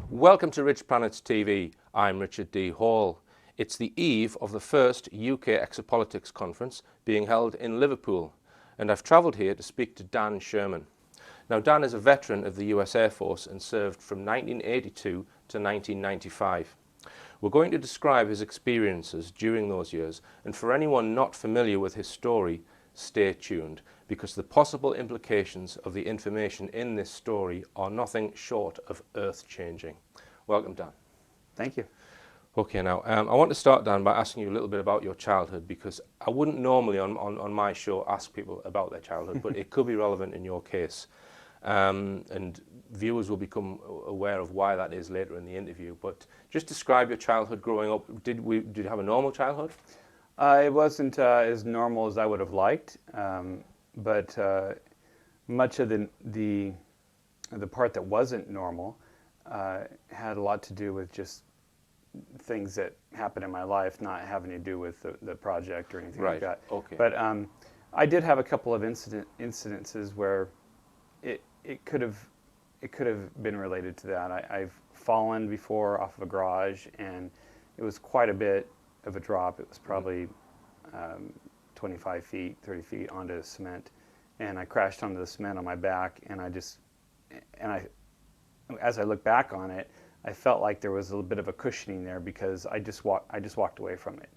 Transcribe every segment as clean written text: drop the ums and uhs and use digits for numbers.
Welcome to Rich Planets TV. I'm Richard D. Hall. It's the eve of the first UK Exopolitics conference being held in Liverpool, and I've travelled here to speak to Dan Sherman. Now, Dan is a veteran of the US Air Force and served from 1982 to 1995. We're going to describe his experiences during those years, and for anyone not familiar with his story, stay tuned, because the possible implications of the information in this story are nothing short of earth-changing. Welcome, Dan. Thank you. Okay, now, I want to start, Dan, by asking you a little bit about your childhood, because I wouldn't normally on my show ask people about their childhood, but it could be relevant in your case. And viewers will become aware of why that is later in the interview. But just describe your childhood growing up. Did you have a normal childhood? It wasn't as normal as I would have liked, but much of the part that wasn't normal had a lot to do with just things that happened in my life, not having to do with the project or anything like that. Okay. But I did have a couple of incidences where it could have been related to that. I've fallen before off of a garage, and it was quite a bit of a drop. It was probably 25 feet, 30 feet onto cement, and I crashed onto the cement on my back, and as I look back on it, I felt like there was a little bit of a cushioning there because I just walked away from it,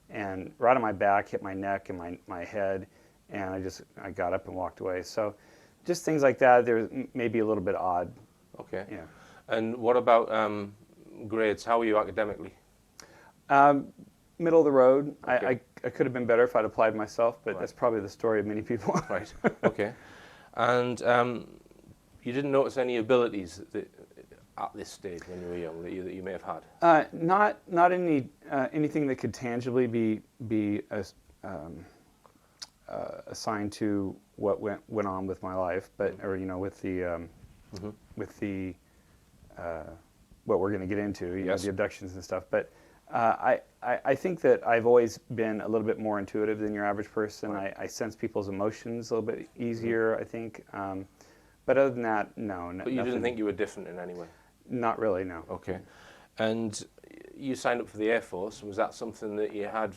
and right on my back hit my neck and my head, and I got up and walked away. So just things like that. They're maybe a little bit odd. Okay. Yeah. And what about grades? How were you academically? Middle of the road. Okay. I could have been better if I'd applied myself, but Right. That's probably the story of many people. Right. Okay. And you didn't notice any abilities at this stage when you were young that you may have had? Not anything that could tangibly be assigned to what went on with my life, but or with the what we're going to get into, Yes. the abductions and stuff. But I think that I've always been a little bit more intuitive than your average person. Right. I sense people's emotions a little bit easier, I think. But other than that, no. But you didn't think you were different in any way? Not really, no. Okay. And you signed up for the Air Force. Was that something that you had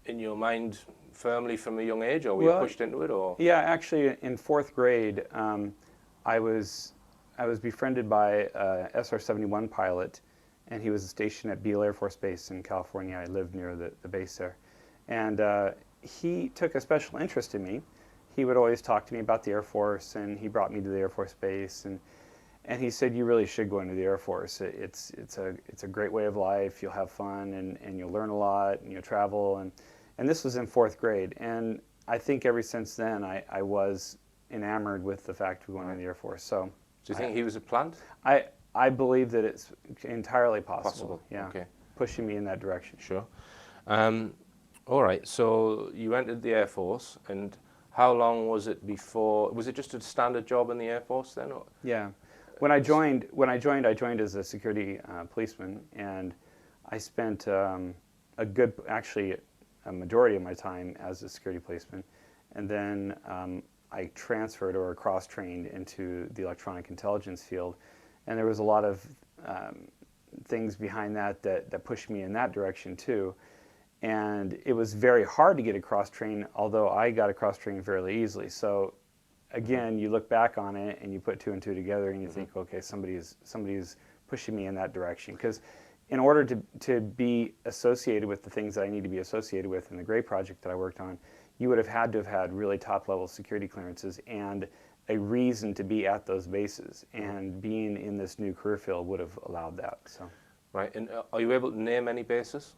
in your mind firmly from a young age, or were you pushed into it? Or yeah, actually, in fourth grade, I was befriended by a SR-71 pilot, and he was stationed at Beale Air Force Base in California. I lived near the base there, and he took a special interest in me. He would always talk to me about the Air Force, and he brought me to the Air Force Base, and he said, "You really should go into the Air Force. It's a great way of life. You'll have fun, and you'll learn a lot, and you'll travel." And this was in fourth grade, and I think ever since then I was enamored with the fact of going to the Air Force. So, do you think he was a plant? I believe that it's entirely possible. Possible. Yeah. Okay. Pushing me in that direction. Sure. All right. So you entered the Air Force, and how long was it before? Was it just a standard job in the Air Force then? Or? Yeah. When I joined, I joined as a security policeman, and I spent actually a majority of my time as a security policeman, and then I transferred or cross-trained into the electronic intelligence field, and there was a lot of things behind that pushed me in that direction too, and it was very hard to get a cross-train, although I got a cross-train fairly easily. So again, you look back on it and you put two and two together and you think, okay, somebody's pushing me in that direction. Because in order to be associated with the things that I need to be associated with in the Gray project that I worked on, you would have had to have had really top-level security clearances and a reason to be at those bases. And being in this new career field would have allowed that. So. Right. And are you able to name any bases?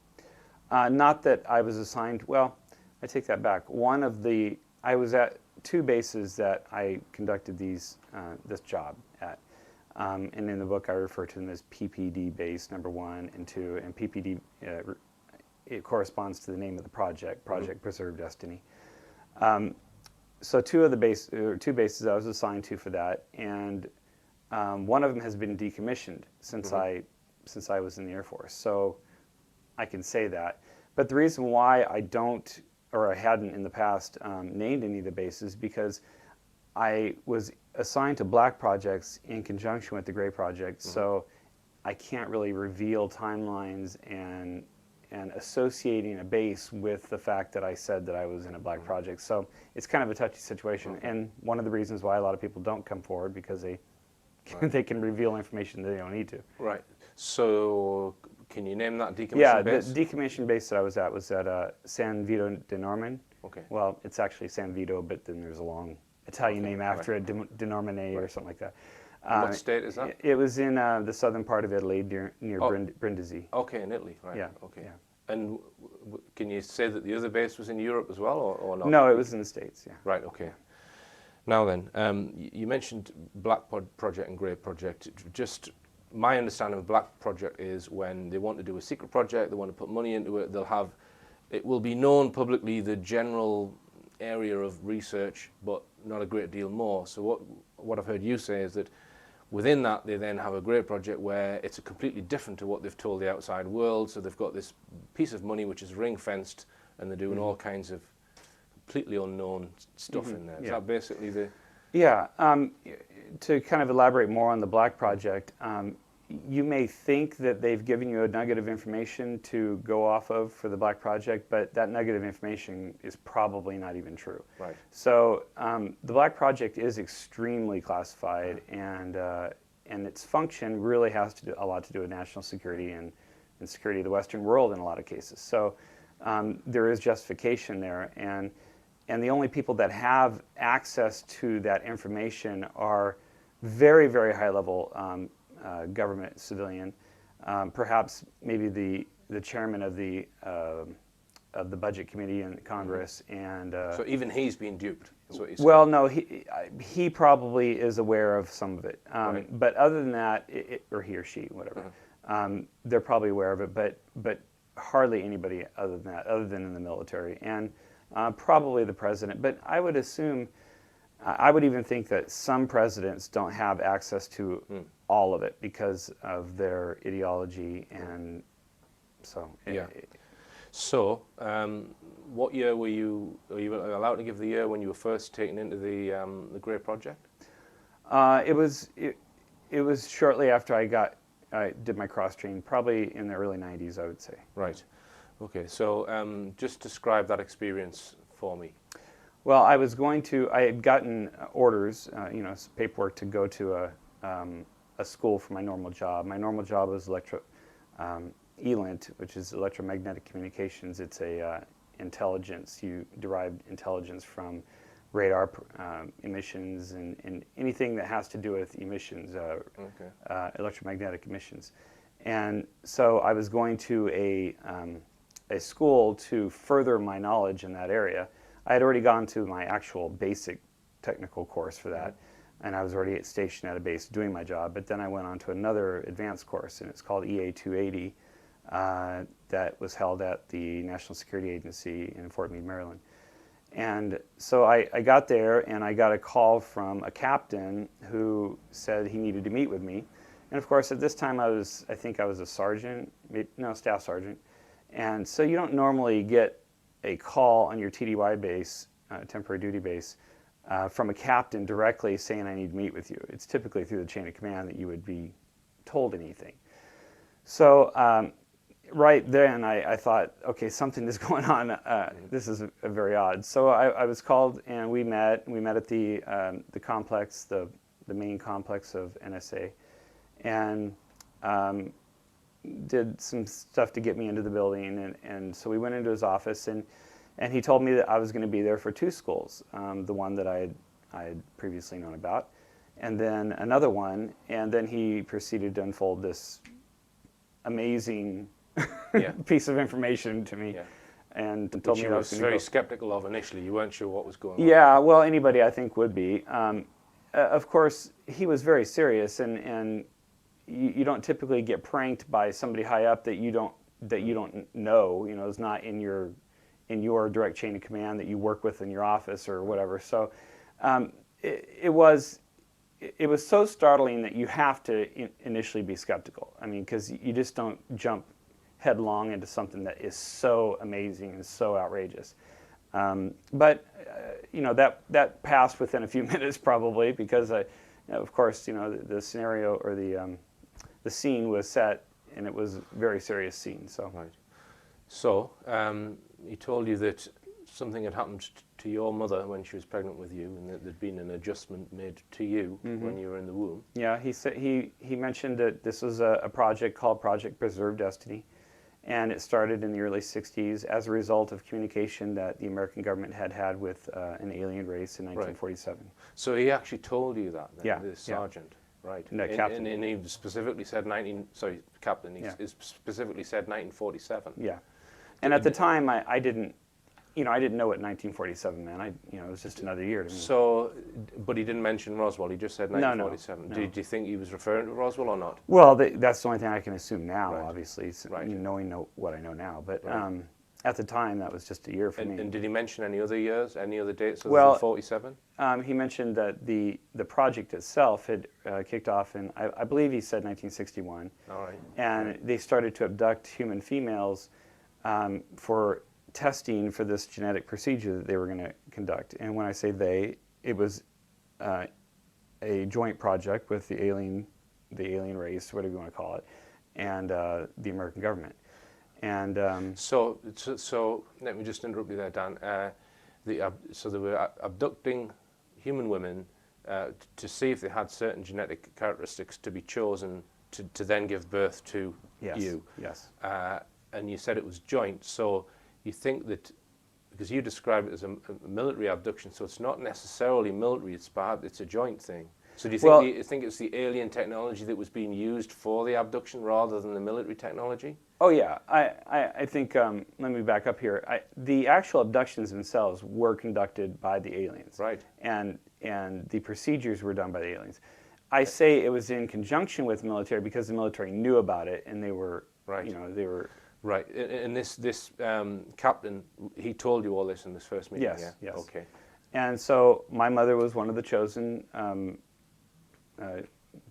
Not that I was assigned. Well, I take that back. I was at two bases that I conducted this job at. And in the book, I refer to them as PPD base number 1 and 2, and PPD it corresponds to the name of the project, Project Preserve Destiny. So two bases I was assigned to for that, and one of them has been decommissioned since I was in the Air Force. So I can say that. But the reason why I don't, or I hadn't in the past, named any of the bases, because I was assigned to black projects in conjunction with the gray project, so I can't really reveal timelines and associating a base with the fact that I said that I was in a black project. So it's kind of a touchy situation, and one of the reasons why a lot of people don't come forward, because they they can reveal information that they don't need to. Right. So can you name that decommissioned Yeah, base? the decommissioned base that I was at San Vito de Norman. Okay. Well, it's actually San Vito, but then there's a long Italian name after it, de Normandie or something like that. What state is that? It was in the southern part of Italy, near Brindisi. Okay, in Italy, right. Yeah. Okay. Yeah. And can you say that the other base was in Europe as well, or not? No, it was in the States, yeah. Right, okay. Now then, you mentioned Black Project and Grey Project. Just my understanding of Black Project is when they want to do a secret project, they want to put money into it, it will be known publicly the general area of research, but not a great deal more. So what I've heard you say is that within that, they then have a Grey Project where it's completely different to what they've told the outside world. So they've got this piece of money which is ring-fenced, and they're doing all kinds of completely unknown stuff in there. Is that basically the... Yeah. To kind of elaborate more on the Black Project, you may think that they've given you a nugget of information to go off of for the Black Project, but that nugget of information is probably not even true. Right. So the Black Project is extremely classified, and its function really has a lot to do with national security and security of the Western world in a lot of cases. So there is justification there, and the only people that have access to that information are very, very high-level government civilian, perhaps maybe the chairman of the budget committee in Congress, and So even he's been duped, is what you're saying? well, no, he probably is aware of some of it, Right. but other than that, or he or she, whatever, they're probably aware of it, but hardly anybody other than that, other than in the military, and probably the president. But I would assume, I would even think that some presidents don't have access to all of it because of their ideology, and so. Yeah. So, what year were you allowed to give the year when you were first taken into the Grey Project? It was shortly after I did my cross train, probably in the early 90s, I would say. Right. Okay. So, just describe that experience for me. Well, I had gotten orders, paperwork to go to a school for my normal job. My normal job was ELINT, which is electromagnetic communications. It's a intelligence. You derive intelligence from radar emissions and anything that has to do with emissions, electromagnetic emissions. And so I was going to a school to further my knowledge in that area. I had already gone to my actual basic technical course for that, and I was already stationed at a base doing my job. But then I went on to another advanced course, and it's called EA 280, that was held at the National Security Agency in Fort Meade, Maryland. And so I got there, and I got a call from a captain who said he needed to meet with me. And of course, at this time, I think I was a sergeant, staff sergeant. And so you don't normally get a call on your TDY base, temporary duty base, from a captain directly saying, I need to meet with you. It's typically through the chain of command that you would be told anything. So right then I thought, okay, something is going on. This is very odd. So I was called, and we met at the complex, the main complex of N.S.A, and did some stuff to get me into the building, and so we went into his office, and he told me that I was going to be there for two schools, the one that I had previously known about, and then another one, and then he proceeded to unfold this amazing piece of information to me, and told me you I were was very skeptical of initially. You weren't sure what was going on. Yeah, well, anybody I think would be. of course, he was very serious, and you don't typically get pranked by somebody high up that you don't know. You know, is not in your direct chain of command that you work with in your office or whatever. So it was so startling that you have to initially be skeptical. I mean, because you just don't jump headlong into something that is so amazing and so outrageous. But you know, that passed within a few minutes probably, because you know, of course, you know, the scenario or the scene was set, and it was a very serious scene. So right. So he told you that something had happened to your mother when she was pregnant with you, and that there'd been an adjustment made to you when you were in the womb. Yeah, he said he mentioned that this was a project called Project Preserve Destiny, and it started in the early 60s as a result of communication that the American government had with an alien race in 1947. Right. So he actually told you that, then, yeah, the sergeant, right? No, captain. And he specifically said captain. He specifically said 1947. Yeah, and at the time I didn't know what 1947 meant. It was just another year to me. So, but he didn't mention Roswell. He just said 1947. No. Do you think he was referring to Roswell or not? Well, that's the only thing I can assume now, Right. Obviously, Right. Knowing what I know now. But Right. at the time, that was just a year for me. And did he mention any other years, any other dates other Well, than 47? He mentioned that the project itself had kicked off in, I believe he said 1961. All right. And they started to abduct human females for testing for this genetic procedure that they were going to conduct. And when I say they, it was a joint project with the alien race, whatever you want to call it, and the American government. And so let me just interrupt you there, Dan. So they were abducting human women to see if they had certain genetic characteristics to be chosen to then give birth to you. Yes. And you said it was joint. So you think that, because you describe it as a military abduction, so it's not necessarily military, it's a joint thing. So do you think it's the alien technology that was being used for the abduction rather than the military technology? Oh yeah, I think, let me back up here. The actual abductions themselves were conducted by the aliens. Right. And the procedures were done by the aliens. I say it was in conjunction with the military because the military knew about it, and they were, right. They were... Right, and this captain, he told you all this in this first meeting? Yes, yeah? yes. Okay. And so my mother was one of the chosen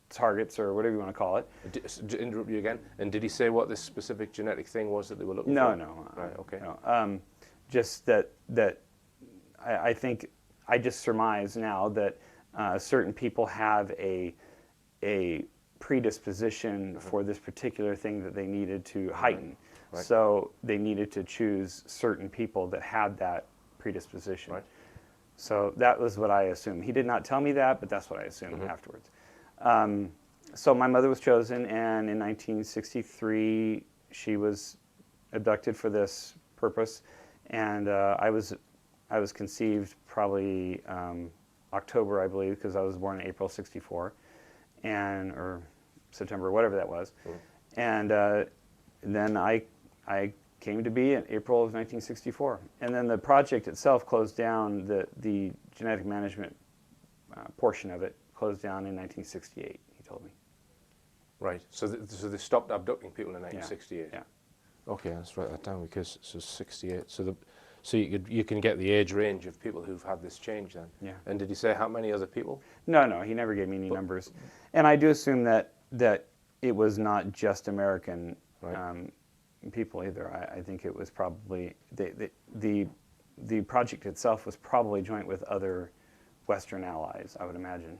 targets, or whatever you want to call it. To interrupt you again, and did he say what this specific genetic thing was that they were looking for? No. Right, okay. No. Just that I think, I just surmise now that certain people have a predisposition for this particular thing that they needed to heighten. Right. So they needed to choose certain people that had that predisposition. Right. So that was what I assumed. He did not tell me that, but that's what I assumed afterwards. So my mother was chosen, and in 1963 she was abducted for this purpose, and I was conceived probably October, I believe, because I was born in April '64, or September, whatever that was, and then I came to be in April of 1964, and then the project itself closed down. The genetic management portion of it closed down in 1968. He told me. Right. So they stopped abducting people in 1968. Yeah. Okay, let's write that down, because so 68. So you can get the age range of people who've had this change then. Yeah. And did he say how many other people? No, he never gave me any numbers, and I do assume that it was not just American people either. I think it was probably the project itself was probably joint with other Western allies, I would imagine.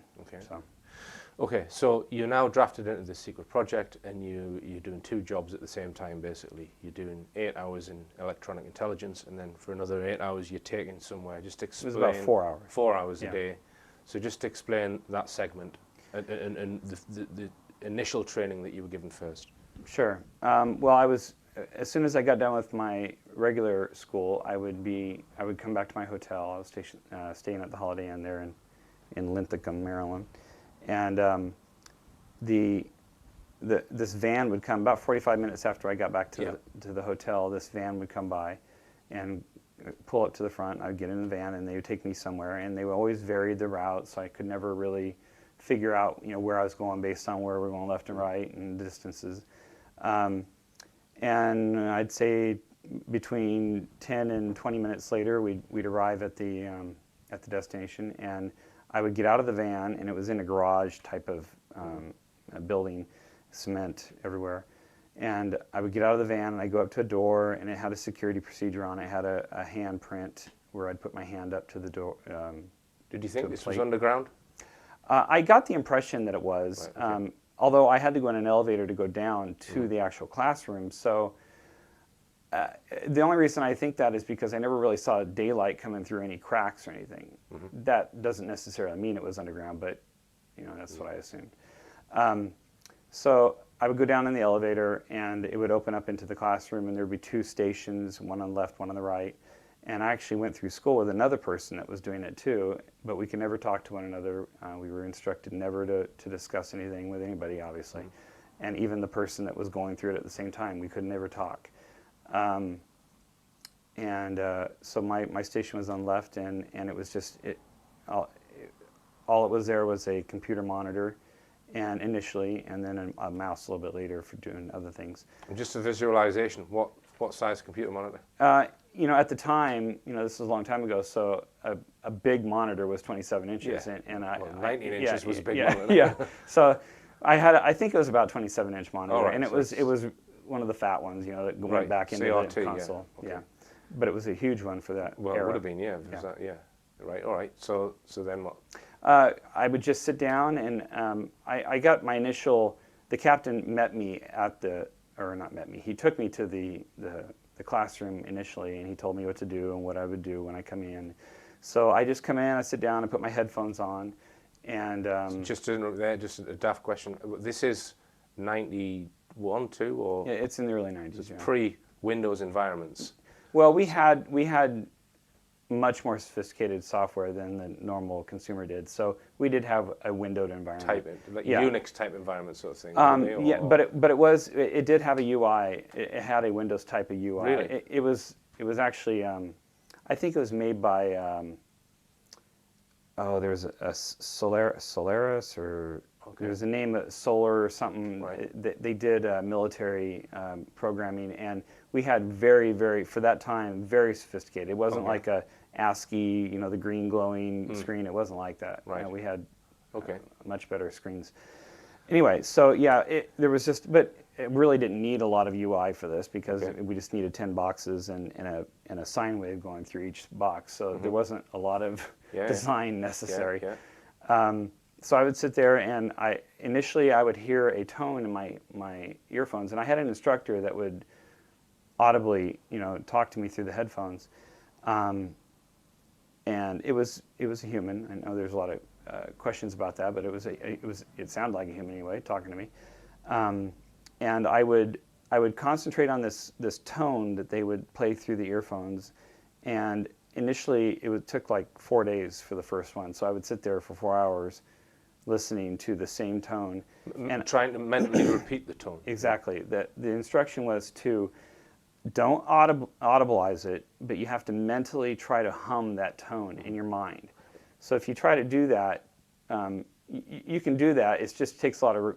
Okay, so you're now drafted into this secret project, and you're doing two jobs at the same time, basically. You're doing 8 hours in electronic intelligence, and then for another 8 hours you're taken somewhere. Just explain. It was about 4 hours. 4 hours a day. So just explain that segment and the initial training that you were given first. Sure. Well, as soon as I got done with my regular school, I would come back to my hotel. I was staying at the Holiday Inn there in Linthicum, Maryland. And this van would come about 45 minutes after I got back to the hotel. This van would come by and pull up to the front. I'd get in the van, and they would take me somewhere. And they would always vary the route, so I could never really figure out, where I was going based on where we're going left and right and distances. And I'd say between 10 and 20 minutes later, we'd arrive at the destination, and I would get out of the van, and it was in a garage type of a building, cement everywhere. And I would get out of the van, and I'd go up to a door, and it had a security procedure on it. It had a hand print where I'd put my hand up to the door. Did you think this was underground? I got the impression that it was, Right, okay. although I had to go in an elevator to go down to the actual classroom. So the only reason I think that is because I never really saw daylight coming through any cracks or anything. That doesn't necessarily mean it was underground, but that's what I assumed. So I would go down in the elevator, and it would open up into the classroom, and there would be 2 stations, one on the left, one on the right. And I actually went through school with another person that was doing it too, but we could never talk to one another. We were instructed never to discuss anything with anybody, obviously. And even the person that was going through it at the same time, we could never talk. So my station was on left, and it was just, all it was there was a computer monitor, and initially, and then a mouse a little bit later for doing other things. And just a visualization, what size computer monitor? At the time, this was a long time ago, so a big monitor was 27 inches. Yeah. And 19 inches was a big monitor. Yeah. So I think it was about 27-inch monitor, right, and it was one of the fat ones, that went back into CRT, the console. Yeah. Okay. Yeah. But it was a huge one for that Well, era. it would have been, yeah. Right, all right. So then what? I would just sit down, and I got my initial. The captain met me he took me to the classroom initially, and he told me what to do and what I would do when I come in. So I just come in, I sit down, I put my headphones on, and Just to interrupt there, just a daft question. This is 91, 2, or yeah, it's in the early 90s. it's Yeah. pre-Windows environments? Well, we had much more sophisticated software than the normal consumer did. So we did have a windowed environment. Unix type environment sort of thing. Yeah, but it did have a UI. It had a Windows type of UI. Really? It was actually I think it was made by there was a Solaris, or there was a name Solar or something. Right. They did military programming, and we had very for that time very sophisticated. It wasn't like a ASCII, the green glowing screen. It wasn't like that. Right. We had much better screens. Anyway, so yeah, there was just, but it really didn't need a lot of UI for this, because we just needed 10 boxes and a sine wave going through each box. So there wasn't a lot of design necessary. So I would sit there, and initially I would hear a tone in my earphones, and I had an instructor that would audibly, talk to me through the headphones. And it was a human. I know there's a lot of questions about that, but it sounded like a human anyway, talking to me. And I would concentrate on this tone that they would play through the earphones. And initially it took like 4 days for the first one. So I would sit there for 4 hours listening to the same tone and trying to mentally repeat the tone. Exactly. The instruction was to don't audibilize it, but you have to mentally try to hum that tone in your mind. So if you try to do that, you can do that. It just takes a lot of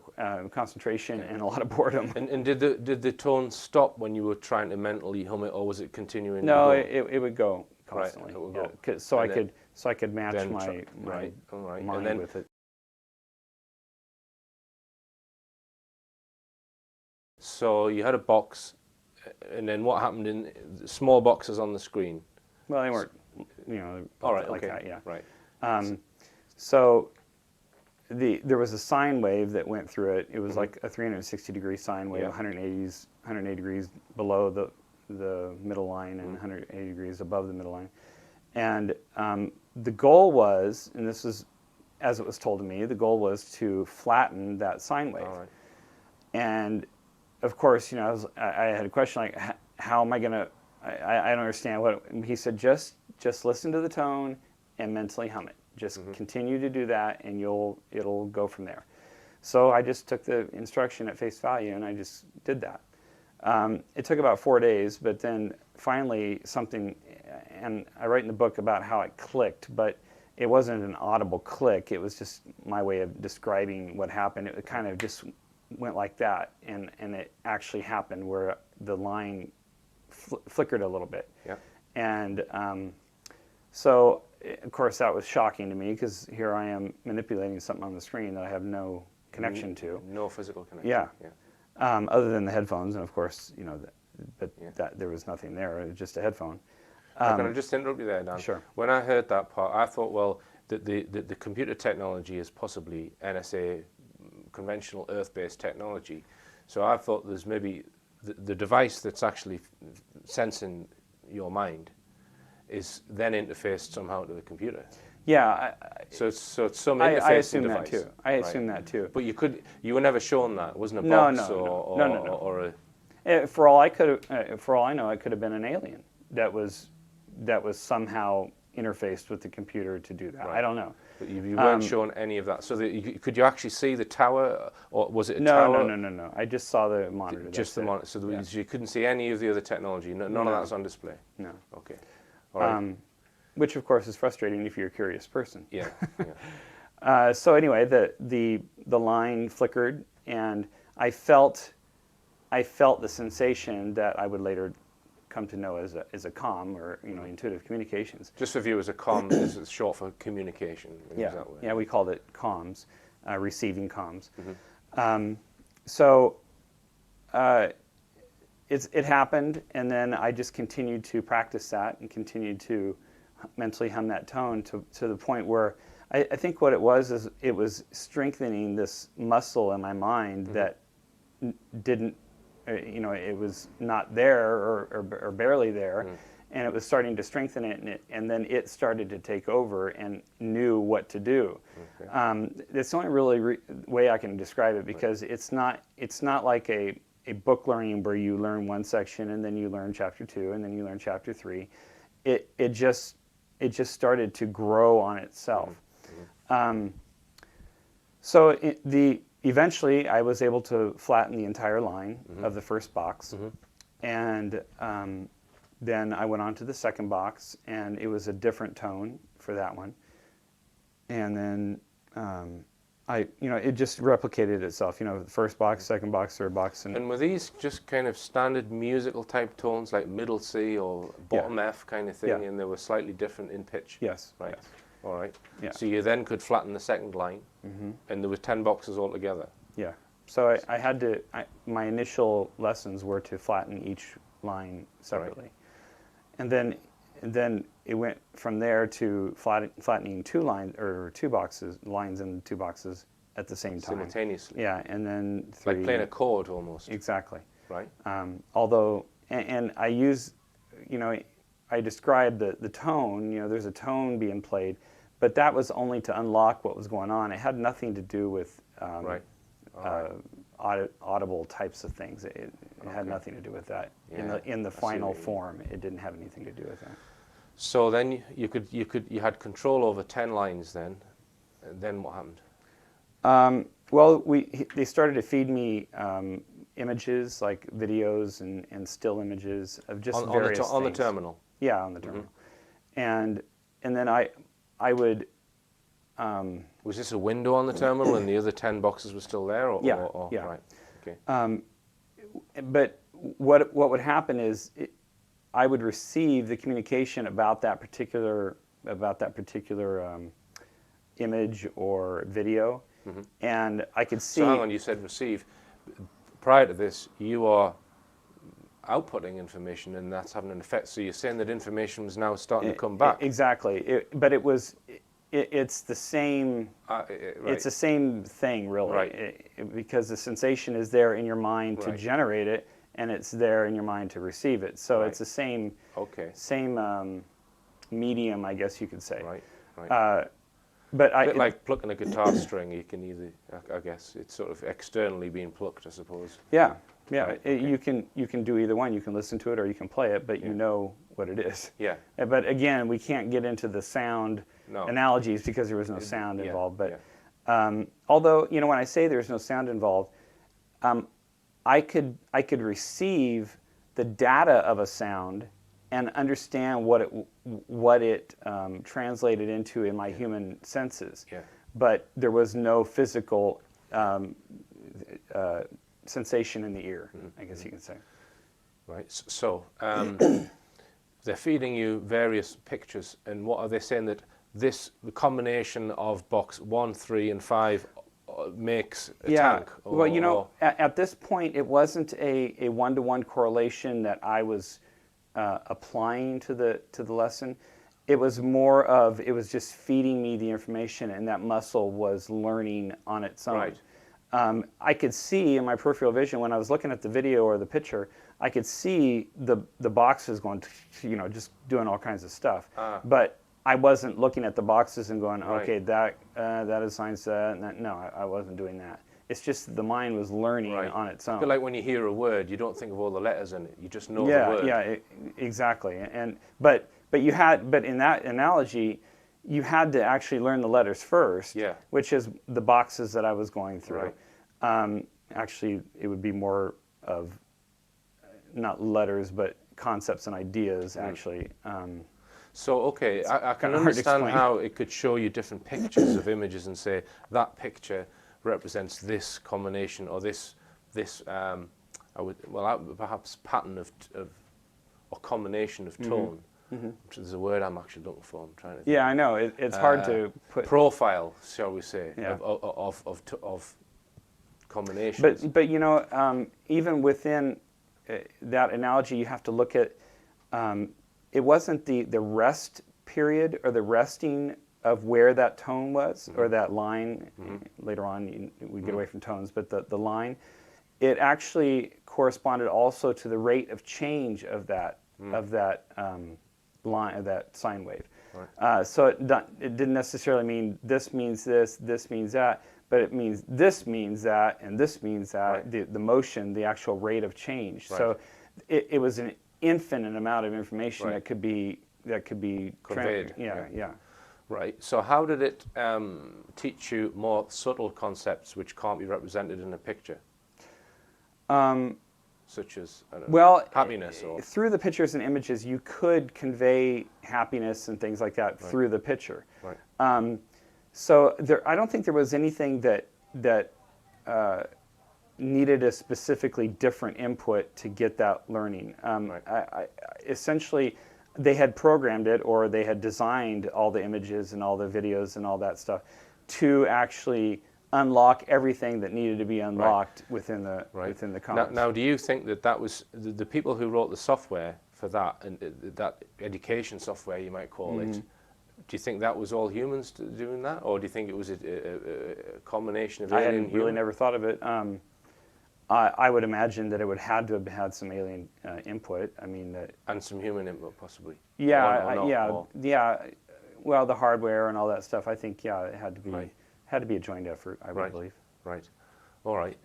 concentration and a lot of boredom. And did the tone stop when you were trying to mentally hum it, or was it continuing? No, to go? it would go constantly. Right, it would go. So I could match my mind with it. So you had a box, and then what happened in small boxes on the screen? Well, they weren't, like okay. that, yeah. Right. So there was a sine wave that went through it. It was like a 360-degree sine wave, 180 degrees below the middle line and 180 degrees above the middle line. And the goal was, and this is as it was told to me, the goal was to flatten that sine wave. All right. And of course, I had a question like, how am I going to, I don't understand what, he said, just listen to the tone and mentally hum it. Just continue to do that, and it'll go from there. So I just took the instruction at face value, and I just did that. It took about 4 days, but then finally something and I write in the book about how it clicked, but it wasn't an audible click. It was just my way of describing what happened. It kind of just went like that, and it actually happened where the line flickered a little bit. Yeah. And so, of course, that was shocking to me, because here I am manipulating something on the screen that I have no connection to. No physical connection. Yeah. Yeah. Other than the headphones, and of course, but Yeah. that there was nothing there. It was just a headphone. Can I just interrupt you there, Dan? Sure. When I heard that part, I thought, well, the computer technology is possibly N.S.A. conventional Earth-based technology. So I thought there's maybe the device that's actually sensing your mind is then interfaced somehow to the computer. Yeah. So it's some I interfacing assume device. that too. I assume that too. But you were never shown that. It wasn't a No, box no. or a. For all I know, it could have been an alien that was somehow interfaced with the computer to do that. Right. I don't know. But you weren't shown any of that. So could you actually see the tower, or was it a No, tower? no. I just saw the monitor. Just the that's it. monitor. So you couldn't see any of the other technology. None of that's on display. No. Okay. All right. Which, of course, is frustrating if you're a curious person. Yeah. So anyway, the line flickered, and I felt the sensation that I would later come to know as a COM, or intuitive communications. Just for viewers, a COM is short for communication. Yeah, Is that way? yeah, we called it comms, receiving comms. Mm-hmm. It happened, and then I just continued to practice that and continued to mentally hum that tone to the point where I think what it was is it was strengthening this muscle in my mind that didn't, it was not there or barely there, and it was starting to strengthen it, and then it started to take over and knew what to do. Okay. It's the only really way I can describe it, because it's not like a book learning where you learn one section and then you learn chapter 2 and then you learn chapter 3. It just started to grow on itself. Eventually I was able to flatten the entire line of the first box, and then I went on to the second box, and it was a different tone for that one, and then it just replicated itself. The first box, second box, third box, and were these just kind of standard musical type tones, like middle C or bottom F kind of thing, and they were slightly different in pitch? Yes. Right. Yes. All right. Yeah. So you then could flatten the second line, and there was 10 boxes altogether. Yeah. So I had to. My initial lessons were to flatten each line separately, and then it went from there to flattening two lines in two boxes at the same time. Simultaneously. Yeah, and then 3. Like playing a chord almost. Exactly. Right. Although, and I use, I described the tone. There's a tone being played, but that was only to unlock what was going on. It had nothing to do with audible types of things. It had nothing to do with that. Yeah, In the final form, it didn't have anything to do with that. So then you had control over 10 lines then, and then what happened? Well, they started to feed me images, like videos and still images of just various things. On the terminal? Yeah, on the terminal. And then I would... was this a window on the terminal and the other 10 boxes were still there? Yeah. Right. Okay. But what would happen is I would receive the communication about that particular image or video, and I could see. So hang on, you said receive. Prior to this, you are outputting information, and that's having an effect. So you're saying that information was now starting to come back. Exactly, but it was. It's the same. Right. It's the same thing, really, right. Because the sensation is there in your mind to generate it, and it's there in your mind to receive it. So it's the same. Okay. Same medium, I guess you could say. Right. Right. But a bit like plucking a guitar string, you can either, I guess, it's sort of externally being plucked, I suppose. Yeah. Yeah. Right. You can do either one. You can listen to it or you can play it, but you know what it is. Yeah. But again, we can't get into the sound analogies because there was no sound involved. But although when I say there's no sound involved, I could receive the data of a sound and understand what it translated into in my human senses. Yeah. But there was no physical sensation in the ear, I guess you can say. Right. So they're feeding you various pictures, and what are they saying that the combination of box 1, 3, and 5 makes a tank? Well, you know, at this point, it wasn't a one-to-one correlation that I was applying to the lesson. It was more of, it was just feeding me the information, and that muscle was learning on its own. Right. I could see in my peripheral vision when I was looking at the video or the picture, I could see the boxes going, you know, just doing all kinds of stuff. But I wasn't looking at the boxes and going, okay, that assigns that, and that. No, I wasn't doing that. It's just the mind was learning on its own. But like when you hear a word, you don't think of all the letters in it. You just know the word. Yeah, exactly. But in that analogy, you had to actually learn the letters first, which is the boxes that I was going through. Right. Actually, it would be more of not letters, but concepts and ideas, actually. So, okay, I can understand how it could show you different pictures of images and say, that picture represents this combination or this perhaps pattern of or combination of tone. Which is a word I'm actually looking for. I'm trying to think. Yeah, I know. It's hard to put profile, shall we say, of combinations. But you know, even within that analogy, you have to look at. It wasn't the rest period or the resting of where that tone was or that line. Later on, we get away from tones, but the line, it actually corresponded also to the rate of change of that line, of that sine wave. Right. So it didn't necessarily mean this means this means that, but it means this means that, and this means that. Right. The motion, the actual rate of change. Right. So it was an infinite amount of information that could be conveyed. Yeah. Right. So how did it teach you more subtle concepts which can't be represented in a picture? Such as, I don't know, happiness? Or through the pictures and images, you could convey happiness and things like that through the picture. Right. So I don't think there was anything that needed a specifically different input to get that learning. Essentially, they had programmed it, or they had designed all the images and all the videos and all that stuff to actually unlock everything that needed to be unlocked within the comments. Now, do you think that was the people who wrote the software for that, and that education software, you might call it? Do you think that was all humans doing that, or do you think it was a combination of alien and human? I really never thought of it. I would imagine that it would have to have had some alien input. I mean, and some human input, possibly. Yeah, Well, the hardware and all that stuff. I think it had to be. Had to be a joint effort, I would believe. Right. All right.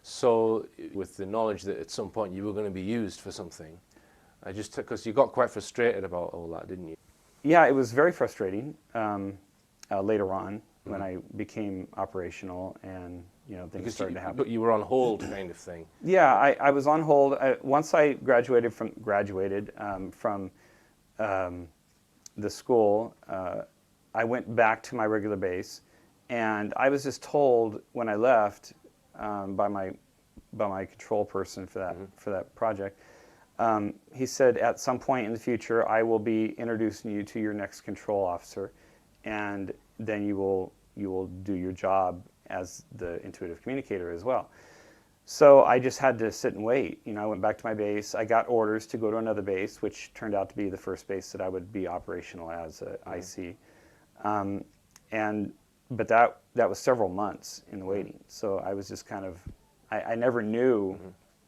So with the knowledge that at some point you were going to be used for something, because you got quite frustrated about all that, didn't you? Yeah, it was very frustrating later on when I became operational and things started to happen. But you were on hold, kind of thing. Yeah, I was on hold. Once I graduated from the school, I went back to my regular base. And I was just told when I left by my control person for that project. He said, at some point in the future, I will be introducing you to your next control officer, and then you will do your job as the intuitive communicator as well. So I just had to sit and wait. I went back to my base. I got orders to go to another base, which turned out to be the first base that I would be operational as a IC. But that was several months in the waiting. So I was just kind of, I never knew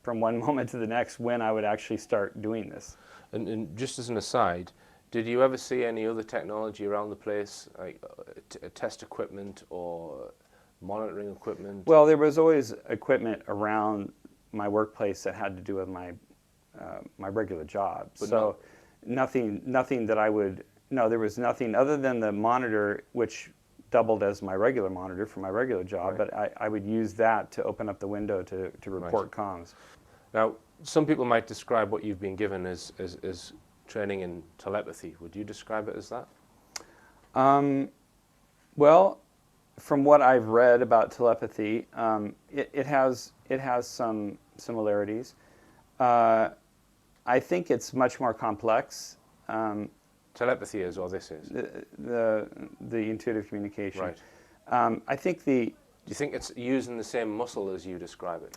from one moment to the next when I would actually start doing this. And just as an aside, did you ever see any other technology around the place, like test equipment or monitoring equipment? Well, there was always equipment around my workplace that had to do with my regular job. But so nothing that I would, there was nothing other than the monitor, which doubled as my regular monitor for my regular job, but I would use that to open up the window to report comms. Now, some people might describe what you've been given as training in telepathy. Would you describe it as that? Well, from what I've read about telepathy, it has some similarities. I think it's much more complex. Telepathy is, or this is? The intuitive communication. Right. I think the. Do you think it's using the same muscle as you describe it?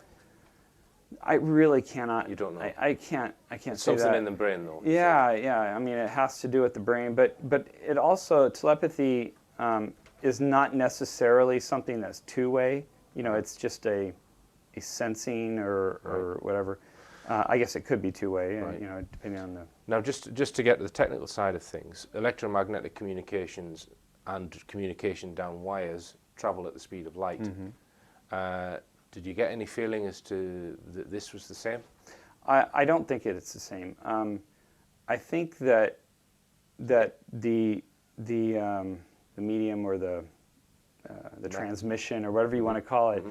I really cannot. You don't know. I can't. It's say something that. in the brain, though. Yeah, yeah. I mean, it has to do with the brain, but it also telepathy is not necessarily something that's two-way. You know, it's just a sensing or whatever. I guess it could be two-way, Right. you know, depending on the. Now, just to get to the technical side of things, electromagnetic communications and communication down wires travel at the speed of light. Did you get any feeling as to that this was the same? I don't think it's the same. I think that the medium or the transmission or whatever you want to call it,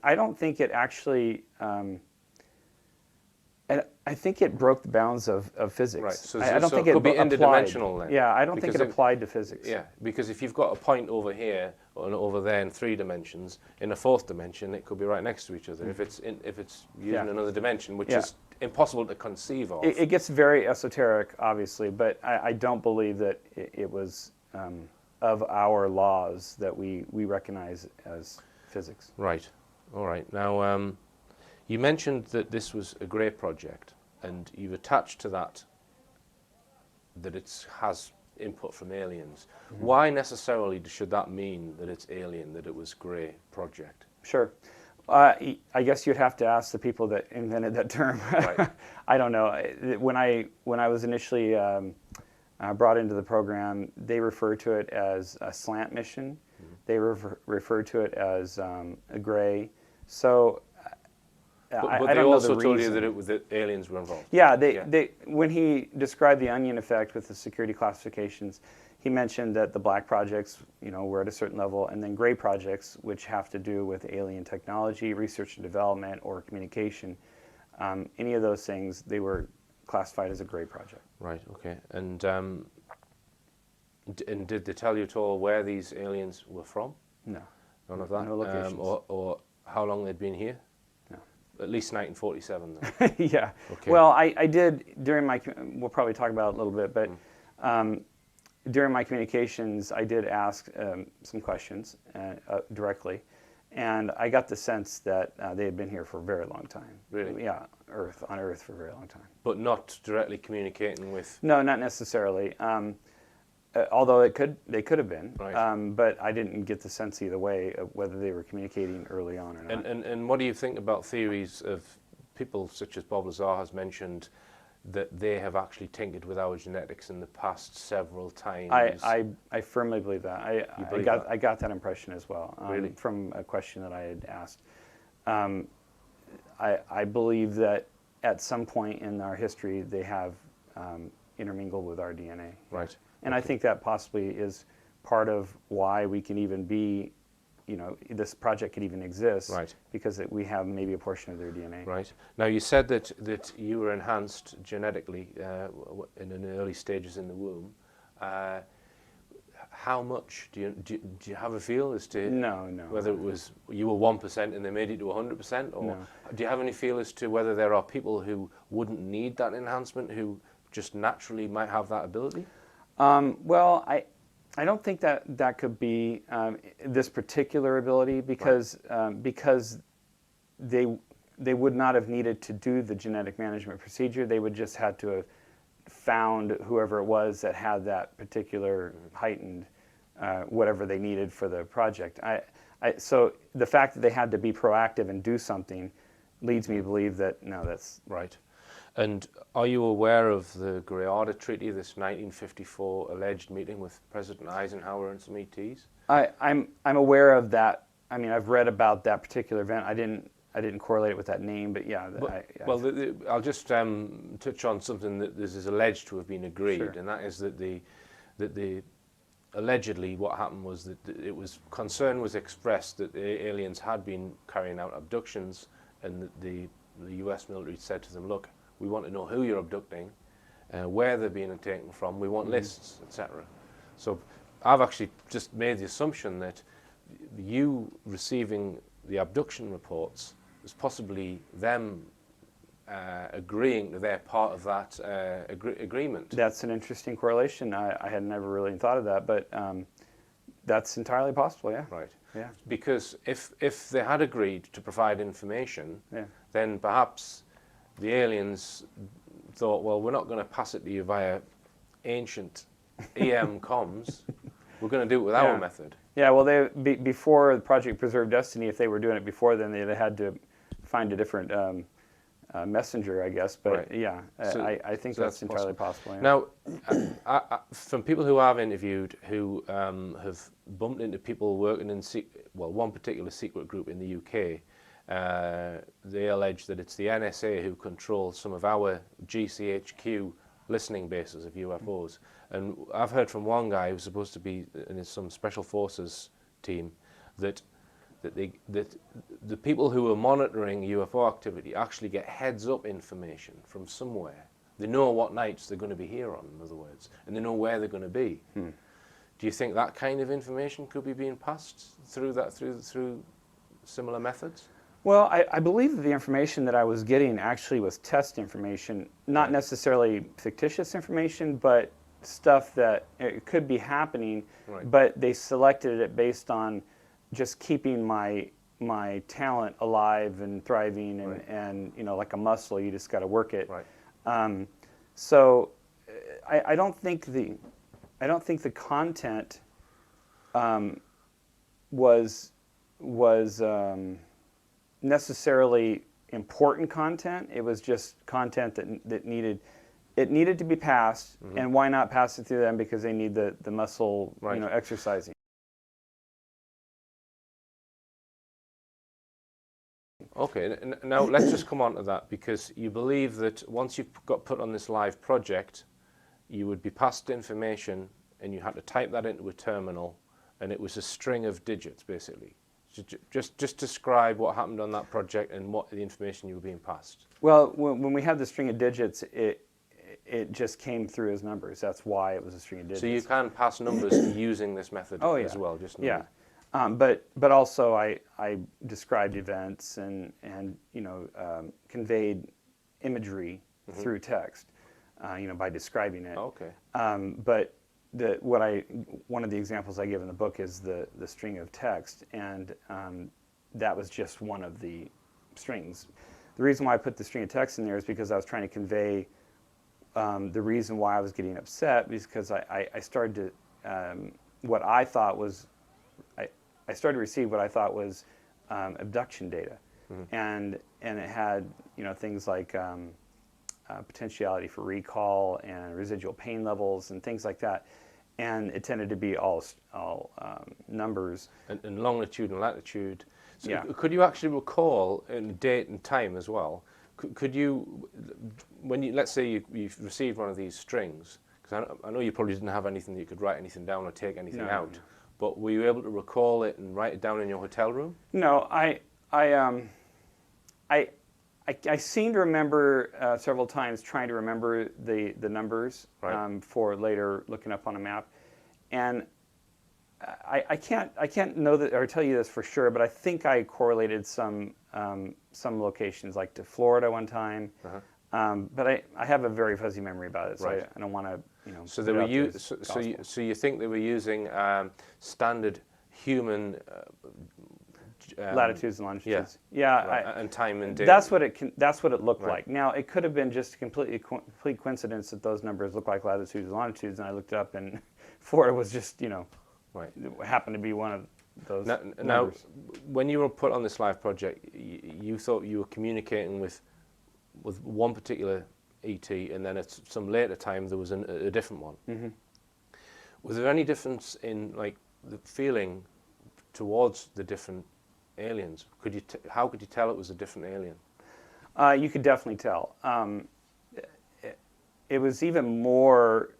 I don't think it actually. I think it broke the bounds of physics. Right. So, I don't think it could be applied. interdimensional then. Yeah, I don't think Because it applied to physics. Yeah, because if you've got a point over here and over there in 3 dimensions, in a 4th dimension, it could be right next to each other. If it's using another dimension, which is impossible to conceive of. It gets very esoteric, obviously, but I don't believe that it was of our laws that we recognize as physics. Right. All right. Now, you mentioned that this was a grey project, and you've attached to that it has input from aliens. Why necessarily should that mean that it's alien, that it was grey project? Sure. I guess you'd have to ask the people that invented that term. Right. I don't know. When I was initially brought into the program, they referred to it as a slant mission. They referred to it as a gray. So But I they don't know also the told you reason. that aliens were involved. Yeah, when he described the onion effect with the security classifications, he mentioned that the black projects, you know, were at a certain level, and then gray projects, which have to do with alien technology, research and development, or communication. Any of those things, they were classified as a gray project. Right. Okay. And did they tell you at all where these aliens were from? No. None of that. No locations. Or how long they'd been here? At least 1947, then. Yeah. Okay. Well, I did during my. We'll probably talk about it a little bit, but during my communications, I did ask some questions directly, and I got the sense that they had been here for a very long time. Really? Yeah, on Earth for a very long time. But not directly communicating with. No, not necessarily. Although they could have been, Right. but I didn't get the sense either way of whether they were communicating early on or not. And what do you think about theories of people such as Bob Lazar has mentioned that they have actually tinkered with our genetics in the past several times? I firmly believe that. I got that impression as well. Really? From a question that I had asked. I believe that at some point in our history they have intermingled with our DNA. Right. And I think that possibly is part of why we can even be, you know, this project could even exist. Right. Because we have maybe a portion of their DNA. Right. Now, you said that you were enhanced genetically in the early stages in the womb. How much? Do you have a feel as to whether it was you were 1% and they made it to 100%? Or do you have any feel as to whether there are people who wouldn't need that enhancement, who just naturally might have that ability? Well, I don't think that could be this particular ability because they would not have needed to do the genetic management procedure. They would just had to have found whoever it was that had that particular heightened whatever they needed for the project. So the fact that they had to be proactive and do something leads me to believe that no, that's right. And are you aware of the Greada Treaty, this 1954 alleged meeting with President Eisenhower and some E.T.s? I'm aware of that. I mean, I've read about that particular event. I didn't correlate it with that name, but yeah. I'll just touch on something that this is alleged to have been agreed, Sure. and that is that the allegedly what happened was that concern was expressed that the aliens had been carrying out abductions, and that the U.S. military said to them, look, we want to know who you're abducting, where they're being taken from. We want lists, etc. So I've actually just made the assumption that you receiving the abduction reports is possibly them agreeing that they're part of that agreement. That's an interesting correlation. I had never really thought of that, but that's entirely possible, yeah. Right. Yeah. Because if they had agreed to provide information, Yeah. then perhaps the aliens thought, well, we're not going to pass it to you via ancient EM comms. We're going to do it with our method. Yeah, well, before Project Preserve Destiny, if they were doing it before then, they had to find a different messenger, I guess. But Right. yeah, So- I think so that's that's entirely possible. possible. Yeah. Now, from people who I've interviewed who have bumped into people working in, one particular secret group in the UK, they allege that it's the N.S.A. who controls some of our GCHQ listening bases of UFOs. And I've heard from one guy who's supposed to be in some special forces team that the people who are monitoring UFO activity actually get heads-up information from somewhere. They know what nights they're going to be here on, in other words, and they know where they're going to be. Do you think that kind of information could be being passed through through similar methods? Well, I believe that the information that I was getting actually was test information, not necessarily fictitious information, but stuff that it could be happening, but they selected it based on just keeping my talent alive and thriving, and you know, like a muscle, you just got to work it. Right. So I don't think the content was necessarily important content. It was just content that needed to be passed, and why not pass it through them, because they need the muscle, Right. you know, exercising. Okay, now let's just come on to that, because you believe that once you've got put on this live project, you would be passed information and you had to type that into a terminal, and it was a string of digits, basically. Just describe what happened on that project and what the information you were being passed. Well, when we had the string of digits, it just came through as numbers. That's why it was a string of digits. So you can pass numbers using this method as well, just yeah. But also I described events and you know, conveyed imagery through text, you know, by describing it. Okay. But one of the examples I give in the book is the string of text, and that was just one of the strings. The reason why I put the string of text in there is because I was trying to convey the reason why I was getting upset, because I started to what I thought was I started to receive what I thought was abduction data, and it had, you know, things like potentiality for recall and residual pain levels and things like that, and it tended to be all numbers and longitude and latitude. So yeah. Could you actually recall in date and time as well? Could you, when you, let's say you've received one of these strings, because I know you probably didn't have anything that you could write anything down or take anything out, but were you able to recall it and write it down in your hotel room? No, I seem to remember several times trying to remember the numbers for later looking up on a map, and I can't know that or tell you this for sure, but I think I correlated some locations, like to Florida one time, but I have a very fuzzy memory about it, so I don't want to, you know. So they were so you think they were using standard human latitudes and longitudes. Yeah, and time and date. That's what it looked like. Now it could have been just a complete coincidence that those numbers look like latitudes and longitudes, and I looked up and Florida was just, you know, happened to be one of those numbers. Now, when you were put on this live project, you thought you were communicating with one particular E.T., and then at some later time there was a different one. Was there any difference in, like, the feeling towards the different aliens? How could you tell it was a different alien? You could definitely tell. It was even more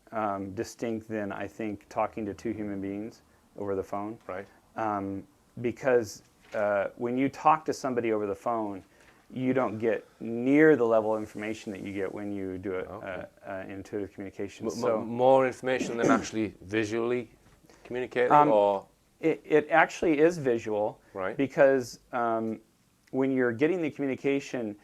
distinct than, I think, talking to two human beings over the phone. Right. Because when you talk to somebody over the phone, you don't get near the level of information that you get when you do intuitive communication. More information than actually visually communicating, or it actually is visual, right? Because when you're getting the communication,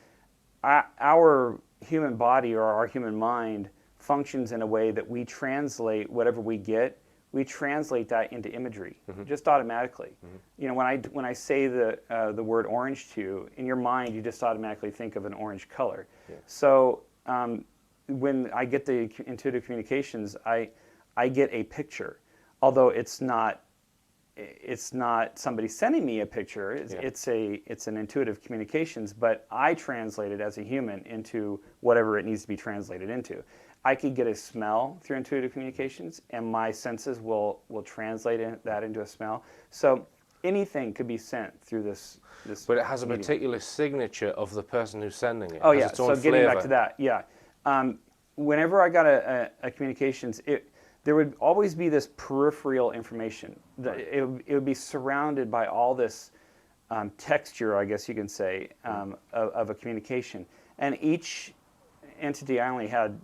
our human body or our human mind functions in a way that we translate whatever we get. We translate that into imagery, just automatically. You know, when I say the word orange to you, in your mind, you just automatically think of an orange color. Yeah. So when I get the intuitive communications, I get a picture, although it's not somebody sending me a picture. It's an intuitive communications, but I translate it as a human into whatever it needs to be translated into. I could get a smell through intuitive communications, and my senses will translate that into a smell. So anything could be sent through this. But it has a particular signature of the person who's sending it. Oh, it has yeah. its own So getting flavor. back to that, yeah. Whenever I got a communications, there would always be this peripheral information. It would be surrounded by all this texture, I guess you can say, of a communication. And each entity, I only had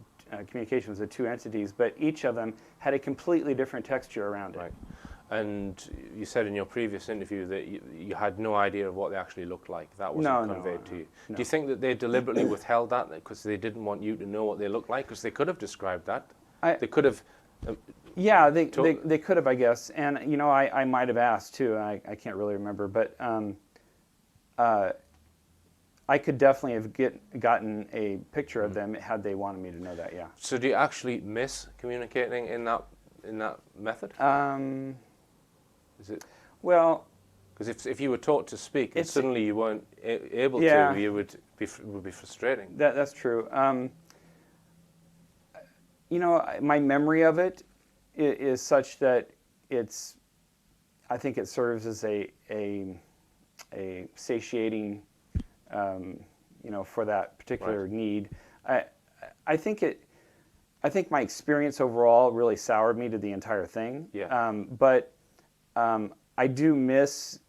communications with 2 entities, but each of them had a completely different texture around it. Right. And you said in your previous interview that you had no idea of what they actually looked like. That wasn't conveyed to you. No. Do you think that they deliberately withheld that because they didn't want you to know what they looked like? Because they could have described that. They could have. Yeah, they could have, I guess. And, you know, I might have asked, too. I can't really remember. But I could definitely have gotten a picture of them had they wanted me to know that, yeah. So do you actually miss communicating in that method? Is it? Well, because if you were taught to speak and suddenly you weren't able to, it would be frustrating. That's true. You know, my memory of it is such that I think it serves as a satiating, you know, for that particular need. I think my experience overall really soured me to the entire thing. Yeah. But I do miss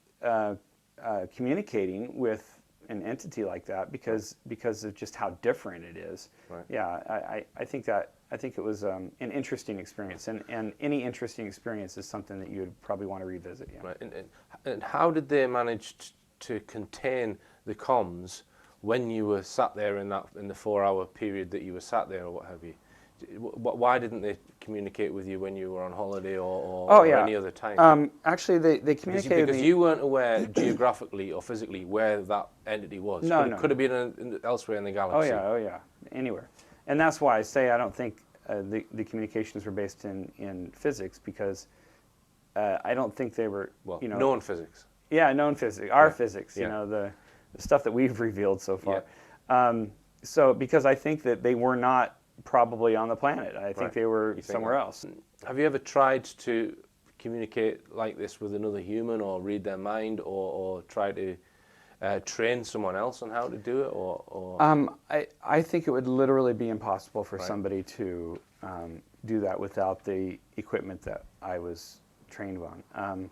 communicating with an entity like that because of just how different it is. Right. Yeah, I think it was an interesting experience, and any interesting experience is something that you would probably want to revisit. Yeah. Right. And how did they manage to contain the comms when you were sat there in the 4-hour period that you were sat there, or what have you? Why didn't they communicate with you when you were on holiday or any other time? Actually, they communicated because you weren't aware geographically or physically where that entity was. No, it could have been elsewhere in the galaxy. Oh yeah, anywhere. And that's why I say I don't think the communications were based in physics, because I don't think they were, you know, known physics. Yeah, known physics, our physics. You know, the stuff that we've revealed so far. Yeah. So because I think that they were not probably on the planet. I think they were somewhere else. Have you ever tried to communicate like this with another human, or read their mind, or try to train someone else on how to do it? Or I think it would literally be impossible for somebody to do that without the equipment that I was trained on.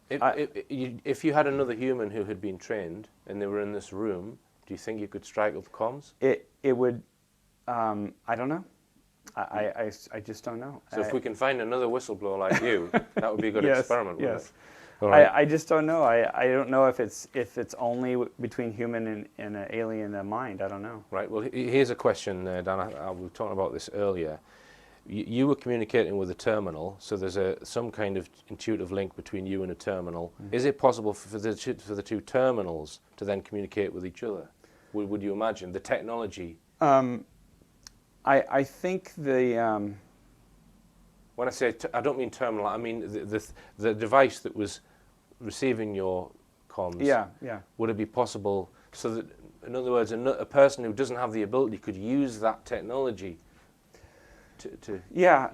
If you had another human who had been trained and they were in this room, do you think you could strike up comms? It would. I don't know. I just don't know. So if we can find another whistleblower like you, that would be a good experiment. Yes. All right. I just don't know. I don't know if it's only between human and an alien mind. I don't know. Right. Well, here's a question, Dan. We were talking about this earlier. You were communicating with a terminal, so there's some kind of intuitive link between you and a terminal. Mm-hmm. Is it possible for the two terminals to then communicate with each other? Would you imagine the technology? I think the when I say I don't mean terminal, I mean the device that was receiving your comms. Yeah. Would it be possible so that, in other words, a person who doesn't have the ability could use that technology to Yeah,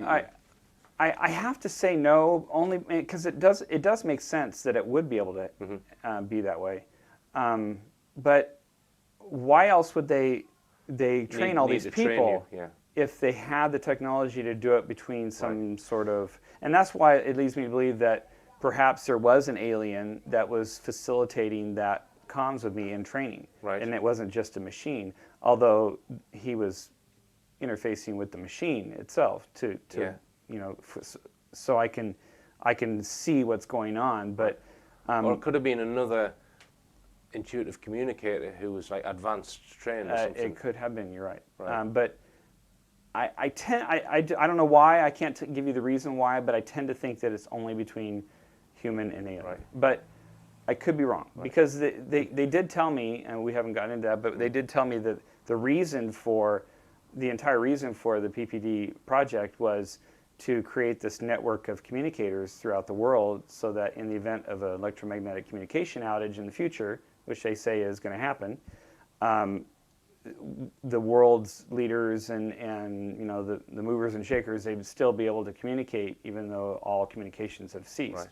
I have to say no, only because it does make sense that it would be able to be that way. But why else would they train all these people if they had the technology to do it between some sort of... And that's why it leads me to believe that perhaps there was an alien that was facilitating that comms with me in training, Right. and it wasn't just a machine. Although he was interfacing with the machine itself to Yeah. so I can see what's going on. But Or it could have been another intuitive communicator who was like advanced trained or something. it could have been. You're right. Right. But I don't know why. I can't give you the reason why, but I tend to think that it's only between human and alien. Right. But I could be wrong, because they did tell me, and we haven't gotten into that, but they did tell me that the entire reason for the PPD project was to create this network of communicators throughout the world, so that in the event of an electromagnetic communication outage in the future, which they say is going to happen, the world's leaders and the movers and shakers, they'd still be able to communicate even though all communications have ceased. Right.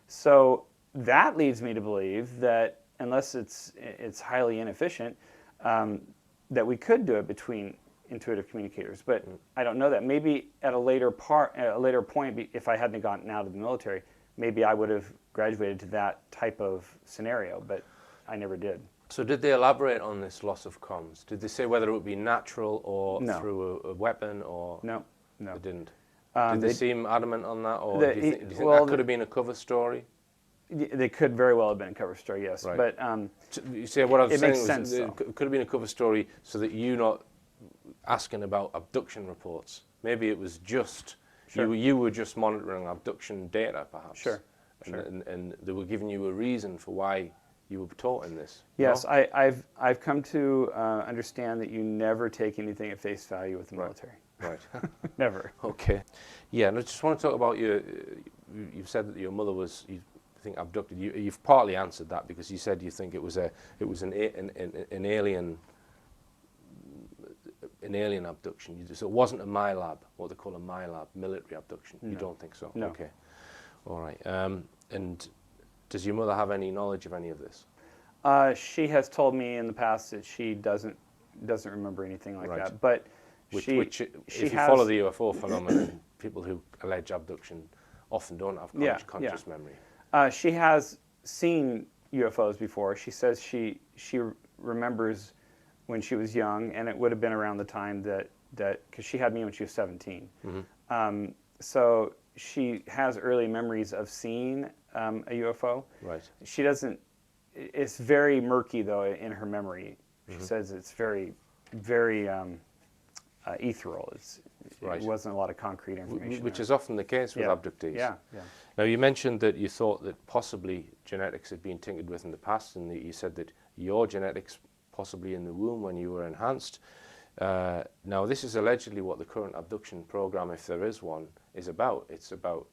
So that leads me to believe that unless it's highly inefficient, that we could do it between intuitive communicators. But I don't know that. Maybe at a later point, if I hadn't gotten out of the military, maybe I would have graduated to that type of scenario. But I never did. So did they elaborate on this loss of comms? Did they say whether it would be natural or No. through a weapon, or No. they didn't? Um, Did they they- seem adamant on that, or The- do you think well, that could have been a cover story? They could very well have been a cover story, yes. Right. But You see, what I was It saying makes was sense, it though. could have been a cover story so that you're not asking about abduction reports. Maybe it was just Sure. you were just monitoring abduction data, perhaps. Sure, And, sure. and they were giving you a reason for why you were taught in this. yes, No? I've come to understand that you never take anything at face value with the military. Right. Never. Okay. Yeah, and I just want to talk about your. You've said that your mother was, you think, abducted. You've partly answered that because you said you think it was an alien abduction. So it wasn't a MILAB, what they call a MILAB, military abduction. You No. don't think so? No. Okay. All right. And does your mother have any knowledge of any of this? She has told me in the past that she doesn't remember anything like Right. that. But Which, she if you has, follow the UFO phenomenon, people who allege abduction often don't have Yeah, conscious memory. she has seen UFOs before. She says she remembers when she was young, and it would have been around the time that because she had me when she was 17. Mm-hmm. So she has early memories of seeing a UFO. Right. She doesn't. It's very murky though in her memory. She says it's very, very ethereal. Right. It wasn't a lot of concrete information. Which there. is often the case with Yeah. abductees. Yeah. Now, you mentioned that you thought that possibly genetics had been tinkered with in the past, and that you said that your genetics possibly in the womb when you were enhanced. Now, this is allegedly what the current abduction program, if there is one, is about. It's about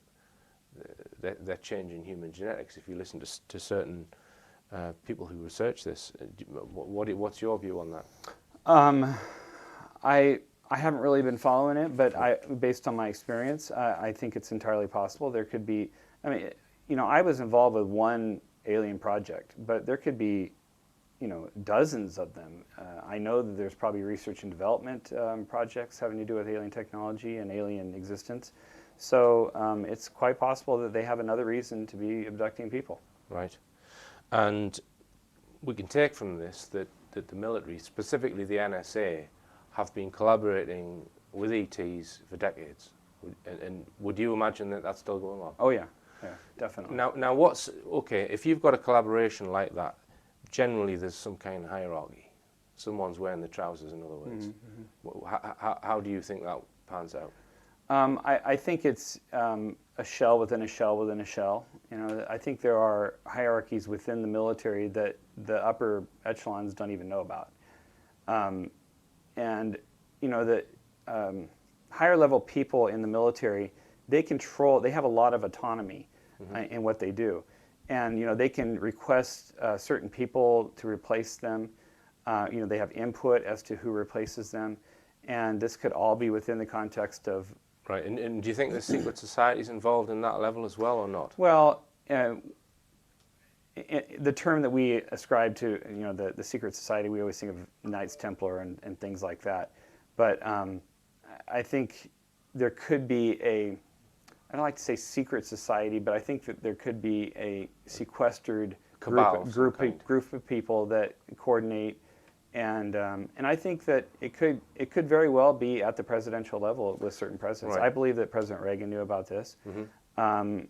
they're changing human genetics. If you listen to certain people who research this, what's your view on that? I haven't really been following it, but based on my experience, I think it's entirely possible. There could be, I mean, I was involved with one alien project, but there could be, dozens of them. I know that there's probably research and development projects having to do with alien technology and alien existence. So it's quite possible that they have another reason to be abducting people. Right. And we can take from this that the military, specifically the N.S.A., have been collaborating with E.T.s for decades. And would you imagine that that's still going on? Oh yeah, definitely. Now if you've got a collaboration like that, generally there's some kind of hierarchy. Someone's wearing the trousers, in other words. How do you think that pans out? I think it's a shell within a shell within a shell. I think there are hierarchies within the military that the upper echelons don't even know about. And the higher level people in the military, they have a lot of autonomy in what they do. And they can request certain people to replace them. They have input as to who replaces them. And this could all be within the context of... Right, and do you think the secret society is involved in that level as well, or not? Well, the term that we ascribe to, the secret society, we always think of Knights Templar and things like that. But I think there could be I don't like to say secret society, but I think that there could be a sequestered cabal of some kind. group of people that coordinate, and I think that it could very well be at the presidential level with certain presidents. Right. I believe that President Reagan knew about this. Mm-hmm.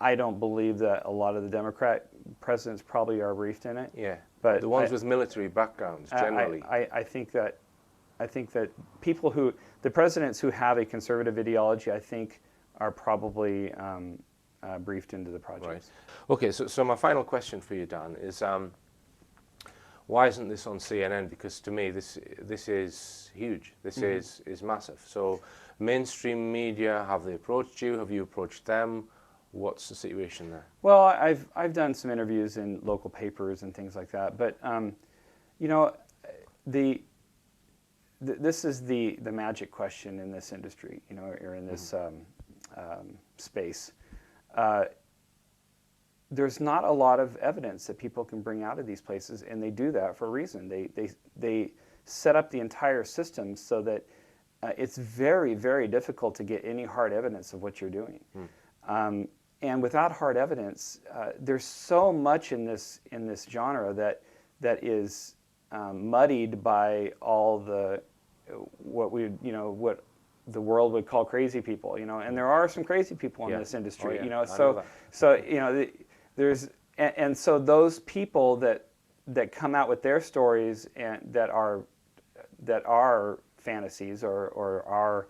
I don't believe that a lot of the Democrat presidents probably are briefed in it. Yeah, but the ones with military backgrounds generally. I think that the presidents who have a conservative ideology, I think, are probably briefed into the project. Right. Okay, so my final question for you, Dan, is why isn't this on CNN? Because to me, this is huge. This is massive. So, mainstream media, have they approached you? Have you approached them? What's the situation there? Well, I've done some interviews in local papers and things like that, but you know, this is the magic question in this industry, you know, or in this space. There's not a lot of evidence that people can bring out of these places, and they do that for a reason. They set up the entire system so that it's very, very difficult to get any hard evidence of what you're doing. And without hard evidence, there's so much in this genre that is muddied by all the what the world would call crazy people, you know. And there are some crazy people in this industry, you know. So you know, there's and so those people that come out with their stories and that are fantasies or are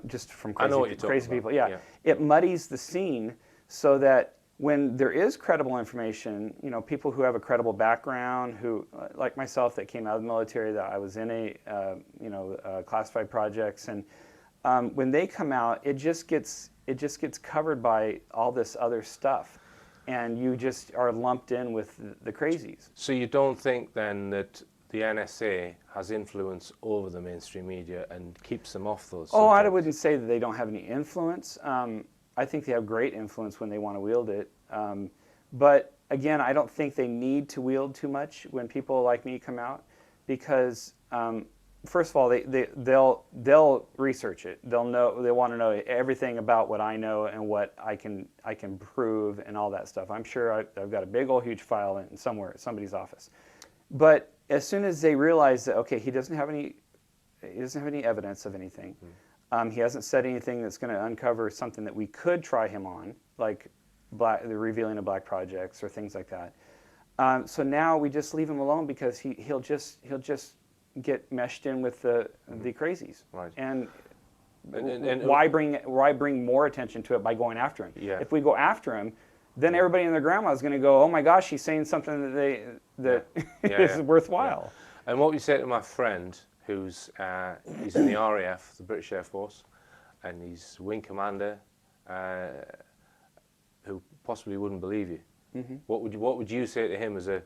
just from crazy people. Yeah. It muddies the scene so that when there is credible information, you know, people who have a credible background, who, like myself, that came out of the military, that I was in classified projects, and when they come out, it just gets covered by all this other stuff, and you just are lumped in with the crazies. So you don't think then that the N.S.A. has influence over the mainstream media and keeps them off those subjects? Oh, I wouldn't say that they don't have any influence. I think they have great influence when they want to wield it. But again, I don't think they need to wield too much when people like me come out, because first of all, they'll research it. They want to know everything about what I know and what I can prove and all that stuff. I'm sure I've got a big old huge file in somewhere at somebody's office. But as soon as they realize that, okay, he doesn't have any evidence of anything. He hasn't said anything that's going to uncover something that we could try him on, like the revealing of black projects or things like that. So now we just leave him alone, because he'll just get meshed in with the crazies. Right. And why bring more attention to it by going after him? Yeah. If we go after him, then everybody and their grandma is going to go, oh my gosh, he's saying something that is worthwhile. Yeah. And what we say to my friend, who's he's in the RAF, the British Air Force, and he's wing commander, who possibly wouldn't believe you. What would you say to him as a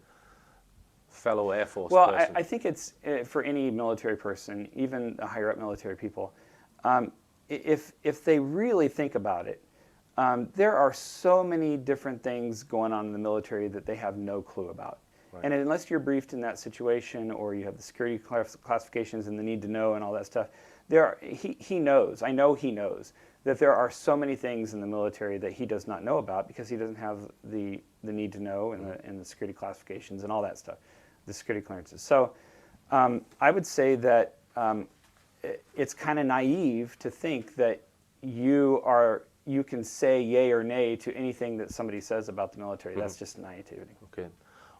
fellow Air Force person? I think it's for any military person, even the higher up military people, if they really think about it, there are so many different things going on in the military that they have no clue about. Right. And unless you're briefed in that situation, or you have the security classifications and the need to know and all that stuff, he knows, I know he knows, that there are so many things in the military that he does not know about, because he doesn't have the need to know and the security classifications and all that stuff, the security clearances. So I would say that it's kind of naive to think that you can say yay or nay to anything that somebody says about the military. That's just naivety. Okay.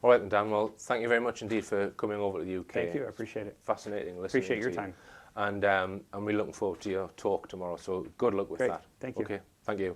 All right then, Dan. Well, thank you very much indeed for coming over to the UK. Thank you. I appreciate it. Fascinating listening. Appreciate your time. And we're looking forward to your talk tomorrow. So good luck with that. Thank you. Okay. Thank you.